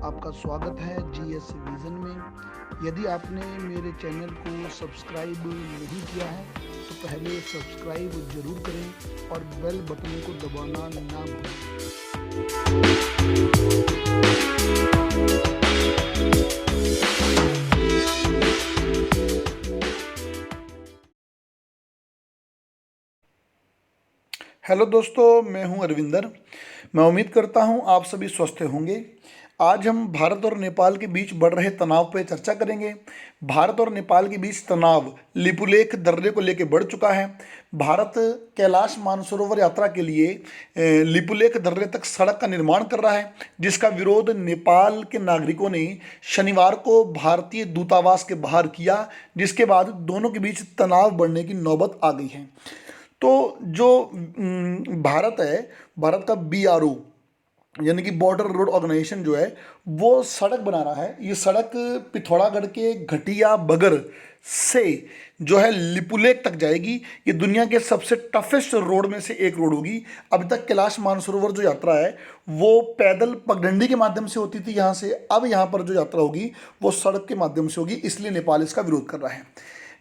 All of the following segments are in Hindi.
आपका स्वागत है जीएस विज़न में। यदि आपने मेरे चैनल को सब्सक्राइब नहीं किया है तो पहले सब्सक्राइब ज़रूर करें और बेल बटन को दबाना ना भूलें। हेलो दोस्तों, मैं हूं अरविंदर। मैं उम्मीद करता हूं आप सभी स्वस्थ होंगे। आज हम भारत और नेपाल के बीच बढ़ रहे तनाव पर चर्चा करेंगे। भारत और नेपाल के बीच तनाव लिपुलेख दर्रे को लेकर बढ़ चुका है। भारत कैलाश मानसरोवर यात्रा के लिए लिपुलेख दर्रे तक सड़क का निर्माण कर रहा है, जिसका विरोध नेपाल के नागरिकों ने शनिवार को भारतीय दूतावास के बाहर किया, जिसके बाद दोनों के बीच तनाव बढ़ने की नौबत आ गई है। तो जो भारत है, भारत का BRO यानी कि बॉर्डर रोड ऑर्गेनाइजेशन जो है वो सड़क बना रहा है। ये सड़क पिथौरागढ़ के घटिया बगर से जो है लिपुलेख तक जाएगी। ये दुनिया के सबसे टफेस्ट रोड में से एक रोड होगी। अभी तक कैलाश मानसरोवर जो यात्रा है वो पैदल पगडंडी के माध्यम से होती थी यहाँ से, अब यहाँ पर जो यात्रा होगी वो सड़क के माध्यम से होगी, इसलिए नेपाल इसका विरोध कर रहा है।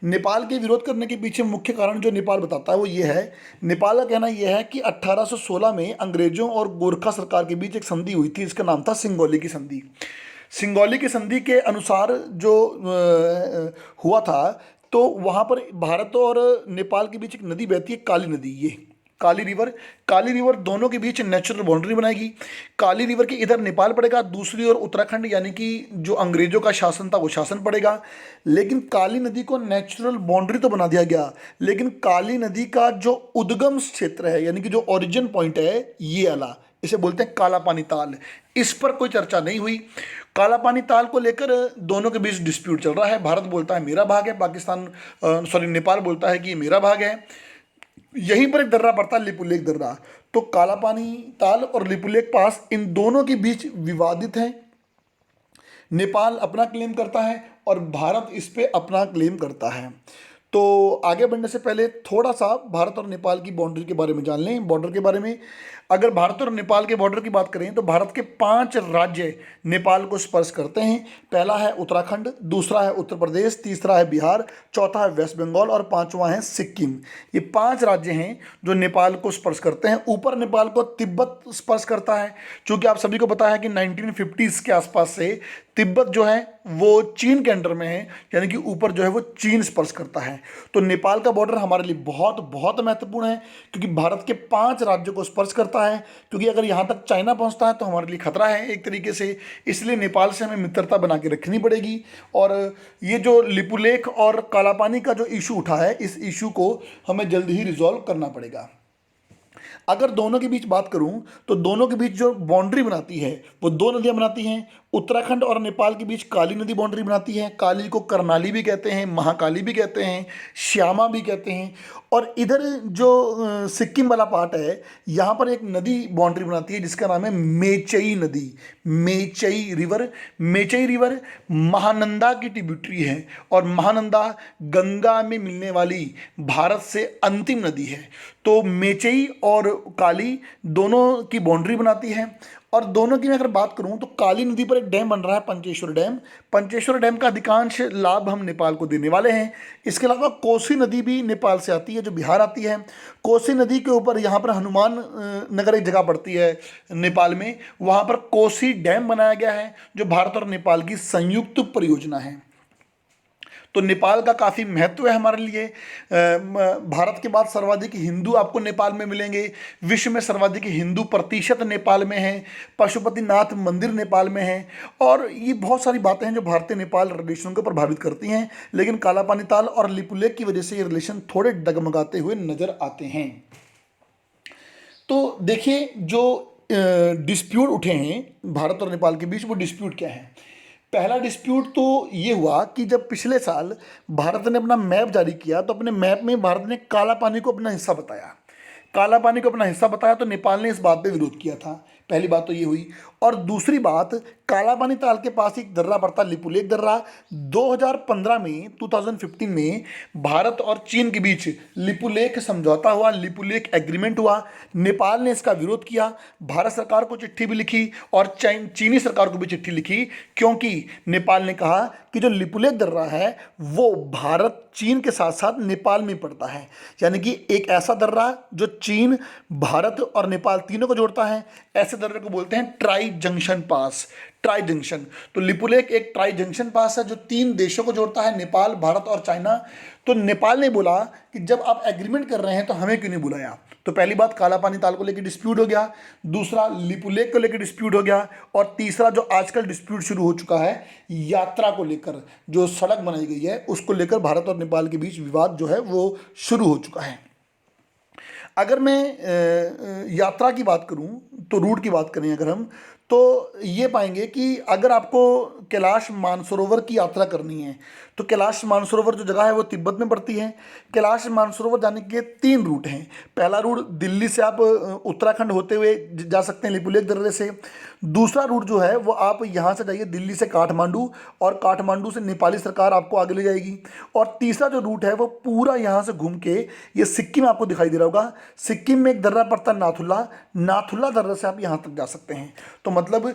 नेपाल के विरोध करने के पीछे मुख्य कारण जो नेपाल बताता है वो ये है, नेपाल का कहना यह है कि 1816 में अंग्रेजों और गोरखा सरकार के बीच एक संधि हुई थी, इसका नाम था सिंगौली की संधि। सिंगौली की संधि के अनुसार जो हुआ था, तो वहाँ पर भारत और नेपाल के बीच एक नदी बहती है, काली नदी। ये काली रिवर दोनों के बीच नेचुरल बाउंड्री बनाएगी। काली रिवर के इधर नेपाल पड़ेगा, दूसरी ओर उत्तराखंड यानी कि जो अंग्रेजों का शासन था वो शासन पड़ेगा। लेकिन काली नदी को नेचुरल बाउंड्री तो बना दिया गया, लेकिन काली नदी का जो उद्गम क्षेत्र है यानी कि जो ओरिजिन पॉइंट है, ये वाला, इसे बोलते हैं काला पानी ताल, इस पर कोई चर्चा नहीं हुई। काला पानी ताल को लेकर दोनों के बीच डिस्प्यूट चल रहा है। भारत बोलता है मेरा भाग है, नेपाल बोलता है कि ये मेरा भाग है। यहीं पर एक दर्रा पड़ता है, लिपुलेख दर्रा। तो काला पानी ताल और लिपुलेख पास, इन दोनों के बीच विवादित है। नेपाल अपना क्लेम करता है और भारत इस पे अपना क्लेम करता है। तो आगे बढ़ने से पहले थोड़ा सा भारत और नेपाल की बाउंड्री के बारे में जान लें, बॉर्डर के बारे में। अगर भारत और नेपाल के बॉर्डर की बात करें तो भारत के 5 राज्य नेपाल को स्पर्श करते हैं। पहला है उत्तराखंड, दूसरा है उत्तर प्रदेश, तीसरा है बिहार, चौथा है वेस्ट बंगाल और पांचवा है सिक्किम। ये 5 राज्य हैं जो नेपाल को स्पर्श करते हैं। ऊपर नेपाल को तिब्बत स्पर्श करता है, क्योंकि आप सभी को पता है कि 1950s के आसपास से तिब्बत जो है वो चीन के अंडर में है, यानी कि ऊपर जो है वो चीन स्पर्श करता है। तो नेपाल का बॉर्डर हमारे लिए बहुत बहुत महत्वपूर्ण है, क्योंकि भारत के 5 राज्यों को स्पर्श करता है। क्योंकि अगर यहाँ तक चाइना पहुँचता है तो हमारे लिए खतरा है एक तरीके से, इसलिए नेपाल से हमें मित्रता बना के रखनी पड़ेगी। और ये जो लिपुलेख और कालापानी का जो इशू उठा है, इस इशू को हमें जल्द ही रिजॉल्व करना पड़ेगा। अगर दोनों के बीच बात करूं तो दोनों के बीच जो बाउंड्री बनाती है वो 2 नदियां बनाती हैं। उत्तराखंड और नेपाल के बीच काली नदी बाउंड्री बनाती है। काली को कर्णाली भी कहते हैं, महाकाली भी कहते हैं, श्यामा भी कहते हैं। और इधर जो सिक्किम वाला पार्ट है, यहाँ पर एक नदी बाउंड्री बनाती है जिसका नाम है मेचई नदी, मेचई रिवर महानंदा की ट्रिब्यूटरी है। और महानंदा गंगा में मिलने वाली भारत से अंतिम नदी है। तो मेचई और काली दोनों की बाउंड्री बनाती है। और दोनों की मैं अगर बात करूं तो काली नदी पर एक डैम बन रहा है, पंचेश्वर डैम का अधिकांश लाभ हम नेपाल को देने वाले हैं। इसके अलावा कोसी नदी भी नेपाल से आती है, जो बिहार आती है। कोसी नदी के ऊपर यहाँ पर हनुमान नगर एक जगह पड़ती है नेपाल में, वहाँ पर कोसी डैम बनाया गया है, जो भारत और नेपाल की संयुक्त परियोजना है। तो नेपाल का काफ़ी महत्व है हमारे लिए। भारत के बाद सर्वाधिक हिंदू आपको नेपाल में मिलेंगे। विश्व में सर्वाधिक हिंदू प्रतिशत नेपाल में है। पशुपतिनाथ मंदिर नेपाल में है। और ये बहुत सारी बातें हैं जो भारतीय नेपाल रिलेशन को प्रभावित करती हैं। लेकिन कालापानी ताल और लिपुलेख की वजह से ये रिलेशन थोड़े डगमगाते हुए नजर आते हैं। तो देखिए, जो डिस्प्यूट उठे हैं भारत और नेपाल के बीच, वो डिस्प्यूट क्या है। पहला डिस्प्यूट तो ये हुआ कि जब पिछले साल भारत ने अपना मैप जारी किया तो अपने मैप में भारत ने काला पानी को अपना हिस्सा बताया। काला पानी को अपना हिस्सा बताया तो नेपाल ने इस बात पे विरोध किया था। पहली बात तो ये हुई। और दूसरी बात, काला पानी ताल के पास एक दर्रा पड़ता लिपुलेख दर्रा। 2015 में 2015 में भारत और चीन के बीच लिपुलेख समझौता हुआ, लिपुलेख एग्रीमेंट हुआ। नेपाल ने इसका विरोध किया, भारत सरकार को चिट्ठी भी लिखी और चीनी सरकार को भी चिट्ठी लिखी, क्योंकि नेपाल ने कहा कि जो लिपुलेख दर्रा है वो भारत चीन के साथ साथ नेपाल में पड़ता है, यानी कि एक ऐसा दर्रा जो चीन, भारत और नेपाल तीनों को जोड़ता है। ऐसे दर्रे को बोलते हैं ट्राई जंक्शन पास, ट्राई जंक्शन। तो लिपुलेख एक ट्राई जंक्शन पास है जो 3 देशों को जोड़ता है, नेपाल, भारत और चाइना। तो नेपाल ने बोला कि जब आप एग्रीमेंट कर रहे हैं तो हमें क्यों नहीं बुलाया। तो पहली बात, काला पानी ताल को लेकर डिस्प्यूट हो गया, दूसरा लिपुलेख को लेकर डिस्प्यूट हो गया, और तीसरा जो आजकल डिस्प्यूट शुरू हो चुका है यात्रा को लेकर, जो सड़क बनाई गई है उसको लेकर भारत और नेपाल के बीच विवाद जो है वो शुरू हो चुका है। अगर मैं यात्रा की बात करूं तो रूट की बात करें अगर हम, तो ये पाएंगे कि अगर आपको कैलाश मानसरोवर की यात्रा करनी है तो कैलाश मानसरोवर जो जगह है वो तिब्बत में पड़ती है। कैलाश मानसरोवर जाने के 3 रूट हैं। पहला रूट दिल्ली से आप उत्तराखंड होते हुए जा सकते हैं लिपुलेख दर्रे से। दूसरा रूट जो है वो आप यहाँ से जाइए दिल्ली से काठमांडू, और काठमांडू से नेपाली सरकार आपको आगे ले जाएगी। और तीसरा जो रूट है वो पूरा यहाँ से घूम के ये सिक्किम आपको दिखाई दे रहा होगा, सिक्किम में एक दर्रा पड़ता है नाथुला, नाथुला दर्रे से आप यहाँ तक जा सकते हैं। तो मतलब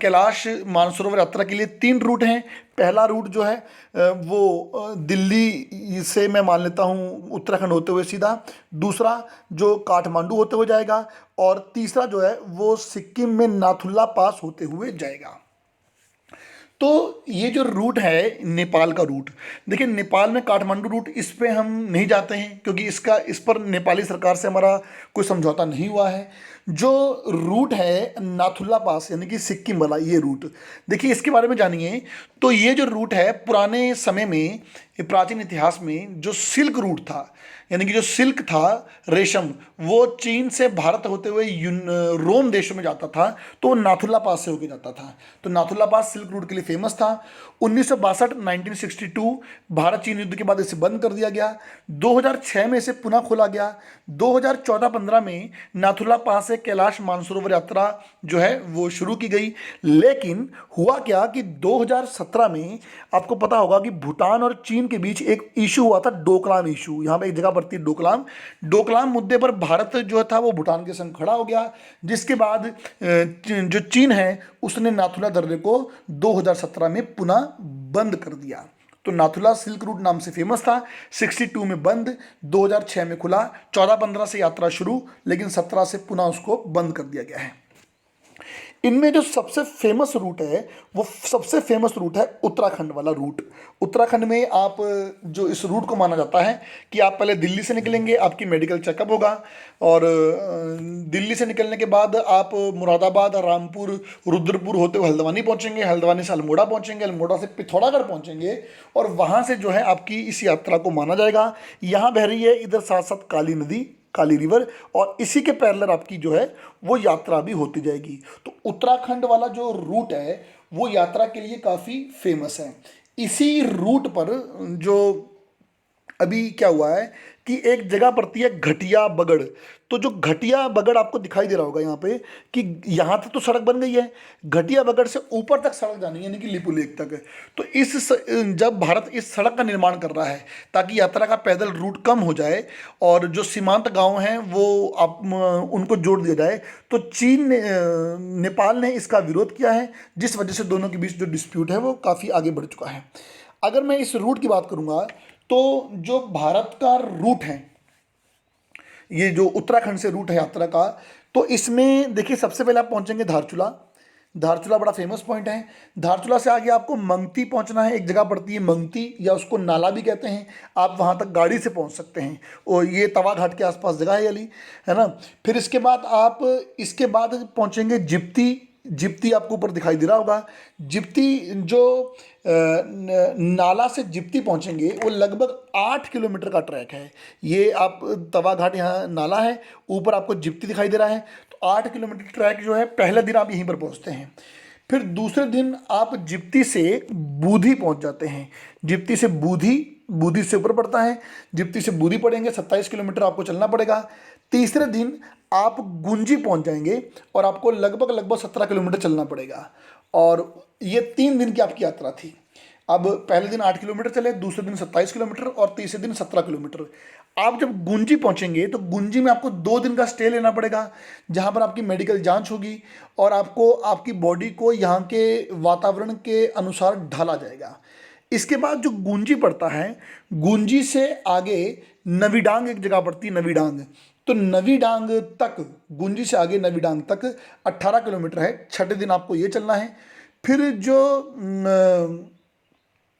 कैलाश मानसरोवर यात्रा के लिए 3 रूट हैं। पहला रूट जो है वो दिल्ली से मैं मान लेता हूँ उत्तराखंड होते हुए सीधा, दूसरा जो काठमांडू होते हुए जाएगा, और तीसरा जो है वो सिक्किम में नाथुला पास होते हुए जाएगा। तो ये जो रूट है नेपाल का रूट, देखिए नेपाल में काठमांडू रूट, इस पे हम नहीं जाते हैं क्योंकि इस पर नेपाली सरकार से हमारा कोई समझौता नहीं हुआ है। जो रूट है नाथुला पास यानी कि सिक्किम वाला, ये रूट देखिए, इसके बारे में जानिए। तो ये जो रूट है पुराने समय में, प्राचीन इतिहास में जो सिल्क रूट था, यानी कि जो सिल्क था रेशम, वो चीन से भारत होते हुए रोम देशों में जाता था, तो वो नाथुला पास से होकर जाता था। तो नाथुला पास सिल्क रूट के लिए फेमस था। 1962 भारत चीन युद्ध के बाद इसे बंद कर दिया गया। 2006 में इसे पुनः खोला गया। 2014-15 में नाथुला पास से कैलाश मानसरोवर यात्रा जो है वो शुरू की गई। लेकिन हुआ क्या कि 2017 में आपको पता होगा कि भूटान और चीन के बीच एक इशू हुआ था, डोकलाम इशू। यहाँ पे एक जगह पड़ती है डोकलाम। डोकलाम मुद्दे पर भारत जो था वो भूटान के संग खड़ा हो गया, जिसके बाद जो चीन है उसने नाथुला दर्रे को 2017 में पुनः बंद कर दिया। तो नाथुला सिल्क रूट नाम से फेमस था, 62 में बंद, 2006 में खुला, 14-15 से यात्रा शुरू, लेकिन 17 से पुनः उसको बंद कर दिया गया है। इनमें जो सबसे फेमस रूट है वो सबसे फेमस रूट है उत्तराखंड वाला रूट। उत्तराखंड में आप जो इस रूट को माना जाता है कि आप पहले दिल्ली से निकलेंगे, आपकी मेडिकल चेकअप होगा, और दिल्ली से निकलने के बाद आप मुरादाबाद, रामपुर, रुद्रपुर होते हुए हल्द्वानी पहुंचेंगे, हल्द्वानी से अल्मोड़ा पहुंचेंगे, अल्मोड़ा से पिथौरागढ़ पहुंचेंगे, और वहां से जो है आपकी इस यात्रा को माना जाएगा। यहाँ बह रही है इधर साथ साथ काली नदी, काली रिवर, और इसी के पैरेलल आपकी जो है वो यात्रा भी होती जाएगी। तो उत्तराखंड वाला जो रूट है वो यात्रा के लिए काफ़ी फेमस है। इसी रूट पर जो अभी क्या हुआ है कि एक जगह पड़ती है घटिया बगड़। तो जो घटिया बगड़ आपको दिखाई दे रहा होगा यहाँ पे कि यहाँ तक तो सड़क बन गई है, घटिया बगड़ से ऊपर तक सड़क जानी है, यानी कि लिपुलेख तक। तो जब भारत इस सड़क का निर्माण कर रहा है ताकि यात्रा का पैदल रूट कम हो जाए और जो सीमांत गांव हैं वो उनको जोड़ दिया जाए, तो चीन ने, नेपाल ने इसका विरोध किया है, जिस वजह से दोनों के बीच जो डिस्प्यूट है वो काफ़ी आगे बढ़ चुका है। अगर मैं इस रूट की बात करूँगा तो जो भारत का रूट है, ये जो उत्तराखंड से रूट है यात्रा का, तो इसमें देखिए सबसे पहले आप पहुंचेंगे धारचूला। धारचूला बड़ा फेमस पॉइंट है। धारचूला से आगे आपको मंगती पहुंचना है, एक जगह पड़ती है मंगती, या उसको नाला भी कहते हैं। आप वहां तक गाड़ी से पहुंच सकते हैं, और ये तवा घाट के आसपास जगह है अली, है ना। फिर इसके बाद पहुंचेंगे जिप्ती। जिप्ती आपको ऊपर दिखाई दे रहा होगा। जिप्ती जो नाला से जिप्ती पहुंचेंगे वो लगभग 8 किलोमीटर का ट्रैक है। ये आप तवा घाट, यहाँ नाला है, ऊपर आपको जिप्ती दिखाई दे रहा है। तो 8 किलोमीटर ट्रैक जो है, पहले दिन आप यहीं पर पहुंचते हैं। फिर दूसरे दिन आप जिप्ती से बूधी पहुंच जाते हैं। जिप्ती से बूधी से ऊपर पड़ता है, जिप्ती से बूधी पड़ेंगे, 27 किलोमीटर आपको चलना पड़ेगा। तीसरे दिन आप गुंजी पहुंच जाएंगे और आपको लगभग लगभग 17 किलोमीटर चलना पड़ेगा। और ये 3 दिन की आपकी यात्रा थी। अब पहले दिन 8 किलोमीटर चले, दूसरे दिन 27 किलोमीटर और तीसरे दिन 17 किलोमीटर। आप जब गुंजी पहुंचेंगे तो गुंजी में आपको 2 दिन का स्टे लेना पड़ेगा, जहां पर आपकी मेडिकल जांच होगी और आपको आपकी बॉडी को यहाँ के वातावरण के अनुसार ढाला जाएगा। इसके बाद जो गुंजी पड़ता है, गुंजी से आगे नवीडांग एक जगह पड़ती है, नवीडांग। तो नवीडांग तक, गुंजी से आगे नवीडांग तक 18 किलोमीटर है। छठे दिन आपको ये चलना है। फिर जो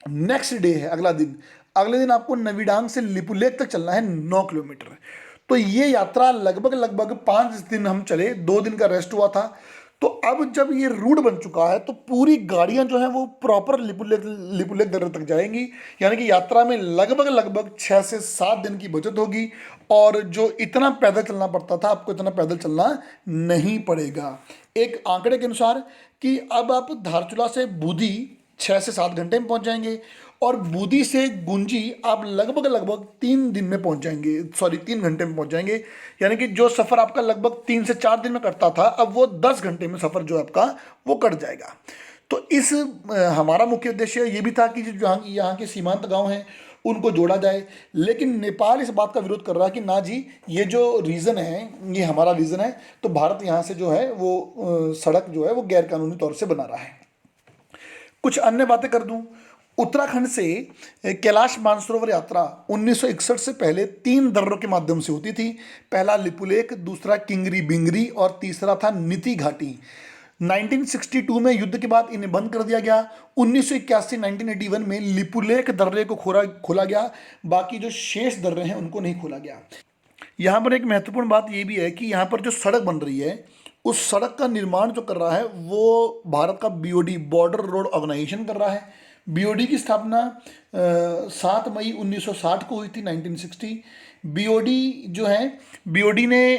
नेक्स्ट डे है, अगले दिन आपको नवीडांग से लिपुलेख तक चलना है 9 किलोमीटर। तो ये यात्रा लगभग लगभग 5 दिन हम चले, 2 दिन का रेस्ट हुआ था। तो अब जब ये रूट बन चुका है तो पूरी गाड़ियां जो हैं वो प्रॉपर लिपुलेख दर्रे तक जाएंगी। यानी कि यात्रा में लगभग लगभग 6 से 7 दिन की बचत होगी। और जो इतना पैदल चलना पड़ता था, आपको इतना पैदल चलना नहीं पड़ेगा। एक आंकड़े के अनुसार कि अब आप धारचूला से बूंदी 6 से 7 घंटे में पहुंच जाएंगे और बूंदी से गुंजी आप लगभग लगभग 3 दिन में पहुंच जाएंगे, 3 घंटे में पहुंच जाएंगे। यानी कि जो सफ़र आपका लगभग 3 से 4 दिन में कटता था, अब वो 10 घंटे में सफ़र जो आपका वो कट जाएगा। तो इस हमारा मुख्य उद्देश्य ये भी था कि जो यहाँ के सीमांत गांव हैं उनको जोड़ा जाए। लेकिन नेपाल इस बात का विरोध कर रहा है कि ना जी, ये जो रीज़न है ये हमारा रीज़न है, तो भारत यहाँ से जो है वो सड़क जो है वो गैरकानूनी तौर से बना रहा है। कुछ अन्य बातें कर दूं। उत्तराखंड से कैलाश मानसरोवर यात्रा 1961 से पहले 3 दर्रों के माध्यम से होती थी। पहला लिपुलेख, दूसरा किंगरी बिंगरी और तीसरा था नीति घाटी। 1962 में युद्ध के बाद इन्हें बंद कर दिया गया। 1981-1981 में लिपुलेख दर्रे को खोला गया। बाकी जो शेष दर्रे हैं उनको नहीं खोला गया। यहाँ पर एक महत्वपूर्ण बात ये भी है कि यहाँ पर जो सड़क बन रही है, उस सड़क का निर्माण जो कर रहा है वो भारत का बीओडी, बॉर्डर रोड ऑर्गेनाइजेशन कर रहा है। बीओडी की स्थापना 7 मई 1960 को हुई थी, 1960। बीओडी जो है, बीओडी ने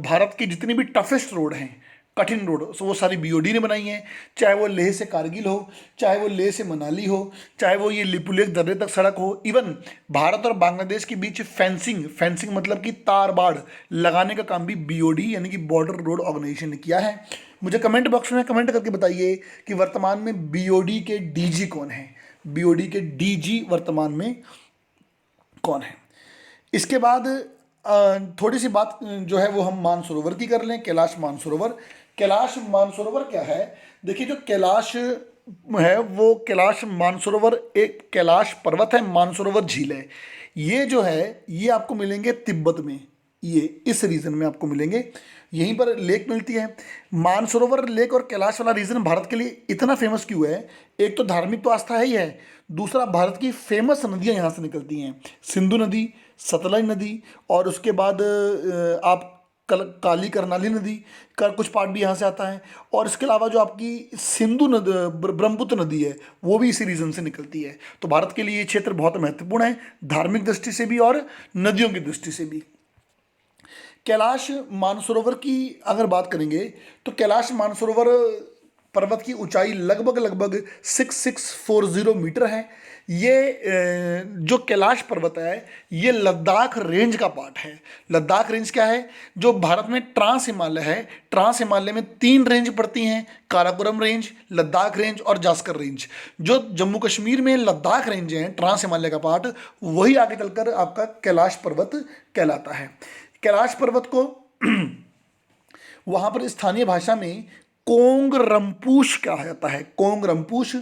भारत की जितनी भी टफेस्ट रोड हैं, कठिन रोड, वो सारी बीओडी ने बनाई हैं। चाहे वो लेह से कारगिल हो, चाहे वो लेह से मनाली हो, चाहे वो ये लिपुलेख दर्रे तक सड़क हो। इवन भारत और बांग्लादेश के बीच फेंसिंग मतलब कि तार बाड़ लगाने का काम भी बीओडी यानी कि बॉर्डर रोड ऑर्गेनाइजेशन ने किया है। मुझे कमेंट बॉक्स में कमेंट करके बताइए कि वर्तमान में बीओडी के डीजी कौन है, बीओडी के डीजी वर्तमान में कौन है। इसके बाद थोड़ी सी बात जो है वो हम मानसरोवर की कर लें। कैलाश मानसरोवर, कैलाश मानसरोवर क्या है? देखिए, जो कैलाश है वो कैलाश मानसरोवर एक कैलाश पर्वत है, मानसरोवर झील है। ये जो है ये आपको मिलेंगे तिब्बत में, ये इस रीजन में आपको मिलेंगे। यहीं पर लेक मिलती है। मानसरोवर लेक और कैलाश वाला रीजन भारत के लिए इतना फेमस क्यों है? एक तो धार्मिक तो आस्था है ही है, दूसरा भारत की फेमस नदियां यहाँ से निकलती हैं। सिंधु नदी, सतलज नदी और उसके बाद आप काली करनाली नदी का कुछ पार्ट भी यहाँ से आता है। और इसके अलावा जो आपकी सिंधु नदी, ब्रह्मपुत्र नदी है, वो भी इसी रीजन से निकलती है। तो भारत के लिए ये क्षेत्र बहुत महत्वपूर्ण है, धार्मिक दृष्टि से भी और नदियों की दृष्टि से भी। कैलाश मानसरोवर की अगर बात करेंगे तो कैलाश मानसरोवर पर्वत की ऊंचाई लगभग लगभग 6640 मीटर है। ये जो कैलाश पर्वत है ये लद्दाख रेंज का पार्ट है। लद्दाख रेंज क्या है? जो भारत में ट्रांस हिमालय है, ट्रांस हिमालय में 3 रेंज पड़ती हैं, काराकोरम रेंज, लद्दाख रेंज और जास्कर रेंज। जो जम्मू कश्मीर में लद्दाख रेंज है, ट्रांस हिमालय का पार्ट, वही आगे चलकर आपका कैलाश पर्वत कहलाता है। कैलाश पर्वत को वहाँ पर स्थानीय भाषा में कोंग रंपूश कहा जाता है, कोंग रंपूश।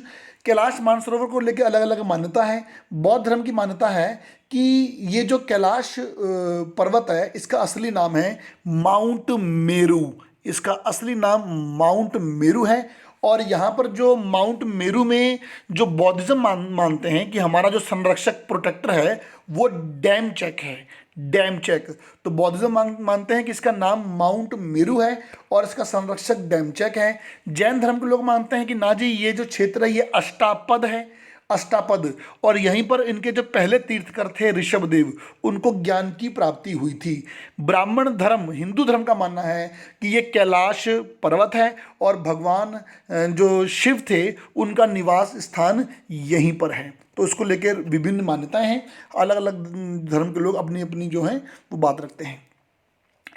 कैलाश मानसरोवर को लेकर अलग अलग मान्यता है। बौद्ध धर्म की मान्यता है कि ये जो कैलाश पर्वत है इसका असली नाम है माउंट मेरू, इसका असली नाम माउंट मेरू है। और यहाँ पर जो माउंट मेरू में जो बौद्धिज्म मानते हैं कि हमारा जो संरक्षक प्रोटेक्टर है वो डैमचैक है, डैमचैक। तो बौद्धिज्म मानते हैं कि इसका नाम माउंट मेरू है और इसका संरक्षक डैमचैक है। जैन धर्म के लोग मानते हैं कि ना जी, ये जो क्षेत्र है ये अष्टापद है, अष्टापद। और यहीं पर इनके जो पहले तीर्थकर थे ऋषभदेव, उनको ज्ञान की प्राप्ति हुई थी। ब्राह्मण धर्म, हिंदू धर्म का मानना है कि ये कैलाश पर्वत है और भगवान जो शिव थे उनका निवास स्थान यहीं पर है। तो इसको लेकर विभिन्न मान्यताएं हैं, अलग अलग धर्म के लोग अपनी अपनी जो हैं वो बात रखते हैं।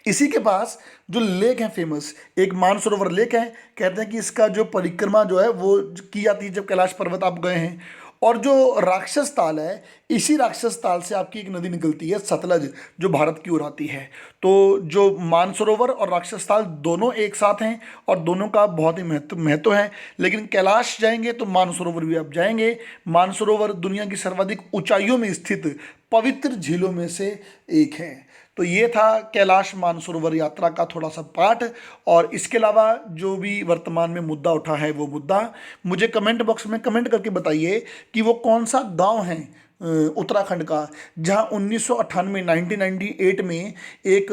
इसी के पास जो लेक है फेमस, एक मानसरोवर लेक है, कहते हैं कि इसका जो परिक्रमा जो है वो की जाती है जब कैलाश पर्वत आप गए हैं। और जो राक्षस ताल है, इसी राक्षस ताल से आपकी एक नदी निकलती है सतलज, जो भारत की ओर आती है। तो जो मानसरोवर और राक्षस ताल दोनों एक साथ हैं और दोनों का बहुत ही महत्व है। लेकिन कैलाश जाएंगे तो मानसरोवर भी आप जाएंगे। मानसरोवर दुनिया की सर्वाधिक ऊंचाइयों में स्थित पवित्र झीलों में से एक है। तो ये था कैलाश मानसरोवर यात्रा का थोड़ा सा पार्ट। और इसके अलावा जो भी वर्तमान में मुद्दा उठा है वो मुद्दा मुझे कमेंट बॉक्स में कमेंट करके बताइए कि वो कौन सा गांव है उत्तराखंड का, जहां 1998 1998 में एक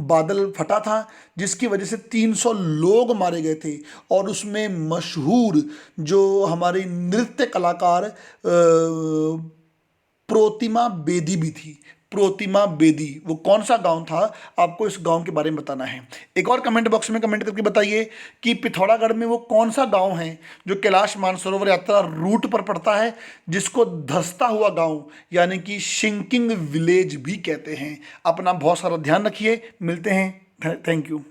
बादल फटा था जिसकी वजह से 300 लोग मारे गए थे। और उसमें मशहूर जो हमारी नृत्य कलाकार प्रोतिमा बेदी भी थी। प्रोतिमा बेदी, वो कौन सा गांव था, आपको इस गांव के बारे में बताना है। एक और कमेंट बॉक्स में कमेंट करके बताइए कि पिथौरागढ़ में वो कौन सा गांव है जो कैलाश मानसरोवर यात्रा रूट पर पड़ता है, जिसको धंसता हुआ गांव यानी कि शिंकिंग विलेज भी कहते हैं। अपना बहुत सारा ध्यान रखिए, मिलते हैं, थैंक यू।